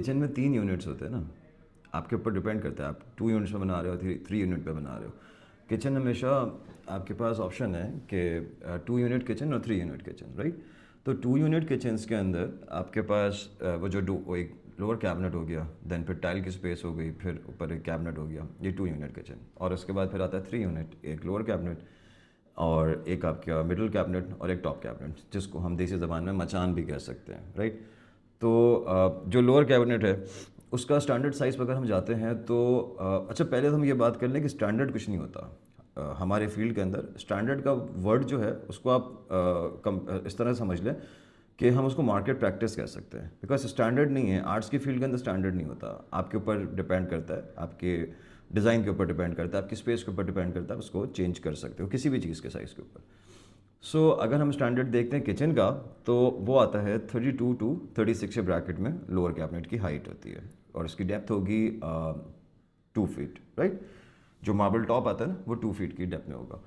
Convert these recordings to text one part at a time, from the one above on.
Kitchen में 3 units होते हैं ना, आपके ऊपर डिपेंड करता है आप 2 यूनिट्स में बना रहे हो, 3 यूनिट पे बना रहे हो। किचन हमेशा आपके पास ऑप्शन है कि 2 यूनिट किचन और 3 यूनिट किचन, राइट। तो 2 यूनिट किचन्स के अंदर आपके पास वो एक लोअर कैबिनेट हो गया, देन फिर टाइल की स्पेस हो गई, फिर ऊपर एक कैबिनेट हो गया, ये 2 यूनिट किचन। और उसके बाद फिर आता है 3 यूनिट, एक लोअर कैबिनेट और एक आपका मिडिल कैबिनेट और एक टॉप कैबिनेट, जिसको हम देसी ज़बान में मचान भी कह सकते हैं, राइट। तो जो लोअर कैबिनेट है उसका स्टैंडर्ड साइज़ पर अगर हम जाते हैं तो अच्छा पहले तो हम ये बात कर लें कि स्टैंडर्ड कुछ नहीं होता। हमारे फील्ड के अंदर स्टैंडर्ड का वर्ड जो है उसको आप इस तरह समझ लें कि हम उसको मार्केट प्रैक्टिस कह सकते हैं, बिकॉज स्टैंडर्ड नहीं है। आर्ट्स की फील्ड के अंदर स्टैंडर्ड नहीं होता, आपके ऊपर डिपेंड करता है, आपके डिज़ाइन के ऊपर डिपेंड करता है, आपकी स्पेस के ऊपर डिपेंड करता है, उसको चेंज कर सकते हो किसी भी चीज़ के साइज़ के ऊपर। अगर हम स्टैंडर्ड देखते हैं किचन का, तो वो आता है 32 टू 36 के ब्रैकेट में लोअर कैबिनेट की हाइट होती है, और इसकी डेप्थ होगी 2 फीट, राइट। जो मार्बल टॉप आता है ना वो 2 फीट की डेप्थ में होगा।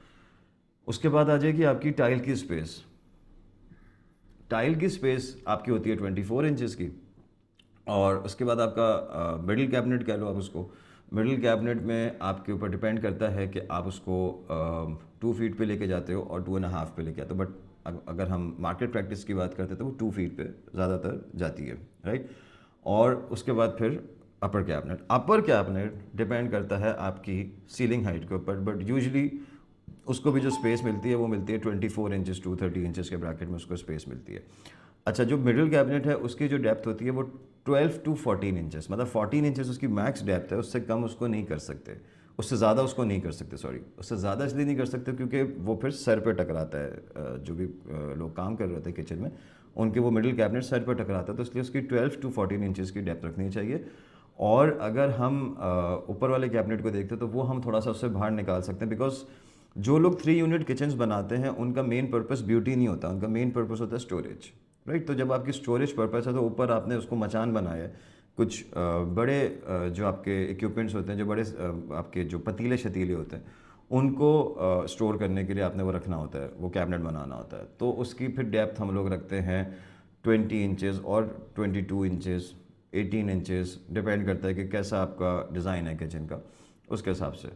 उसके बाद आ जाएगी आपकी टाइल की स्पेस। टाइल की स्पेस आपकी होती है 24 इंचज़ की। और उसके बाद आपका मिडिल कैबिनेट कह लो आप उसको। मिडिल कैबिनेट में आपके ऊपर डिपेंड करता है कि आप उसको 2 फीट पे लेके जाते हो और 2.5 पे लेके आते हो, बट अगर हम मार्केट प्रैक्टिस की बात करते हैं तो वो 2 फीट पे ज़्यादातर जाती है, राइट। और उसके बाद फिर अपर कैबिनेट डिपेंड करता है आपकी सीलिंग हाइट के ऊपर, बट यूजली उसको भी जो स्पेस मिलती है वो मिलती है 24 इंचज़ टू 30 इंचज़ के ब्रैकेट में उसको स्पेस मिलती है। अच्छा, जो मिडिल कैबिनेट है उसकी जो डेप्थ होती है वो 12 टू 14 इंचज़, मतलब 14 इंचज़ उसकी मैक्स डेप्थ है, उससे कम उसको नहीं कर सकते, उससे ज़्यादा उसको नहीं कर सकते, सॉरी उससे ज़्यादा इसलिए नहीं कर सकते क्योंकि वो फिर सर पे टकराता है। जो भी लोग काम कर रहे होते हैं किचन में उनके वो मिडिल कैबिनेट सर पे टकराता है, तो इसलिए उसकी 12 टू 14 इंचज़ की डेप्थ रखनी चाहिए। और अगर हम ऊपर वाले कैबिनेट को देखते हैं तो वो हम थोड़ा सा उससे बाहर निकाल सकते हैं, बिकॉज जो लोग 3 यूनिट किचन्स बनाते हैं उनका मेन पर्पस ब्यूटी नहीं होता, उनका मेन पर्पस होता है स्टोरेज, राइट। तो जब आपकी स्टोरेज पर्पस है तो ऊपर आपने उसको मचान बनाया है, कुछ बड़े जो आपके इक्विपमेंट्स होते हैं, जो बड़े आपके जो पतीले शतीले होते हैं उनको स्टोर करने के लिए आपने वो रखना होता है, वो कैबिनेट बनाना होता है। तो उसकी फिर डेप्थ हम लोग रखते हैं 20 इंचज़ और 22 इंचज़, 18 इंचज़, डिपेंड करता है कि कैसा आपका डिज़ाइन है किचन का, उसके हिसाब से।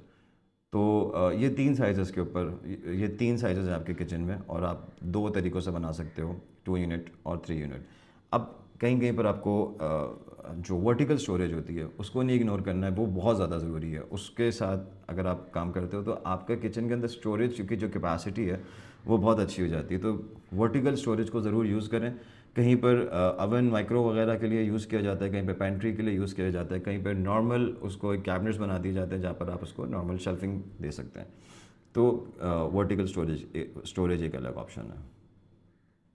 तो ये 3 साइज़ के ऊपर, ये 3 साइज़ हैं आपके किचन में, और आप 2 तरीक़ों से बना सकते हो, 2 यूनिट और 3 यूनिट। अब कहीं कहीं पर आपको जो वर्टिकल स्टोरेज होती है उसको नहीं इग्नोर करना है, वो बहुत ज़्यादा ज़रूरी है। उसके साथ अगर आप काम करते हो तो आपका किचन के अंदर स्टोरेज की जो कैपेसिटी है वो बहुत अच्छी हो जाती है। तो वर्टिकल स्टोरेज को ज़रूर यूज़ करें। कहीं पर अवन माइक्रो वगैरह के लिए यूज़ किया जाता है, कहीं पर पेंट्री के लिए यूज़ किया जाता है, कहीं पर नॉर्मल उसको एक कैबिनेट्स बना दिए जाते हैं जहाँ पर आप उसको नॉर्मल शेल्फिंग दे सकते हैं। तो वर्टिकल स्टोरेज एक अलग ऑप्शन है।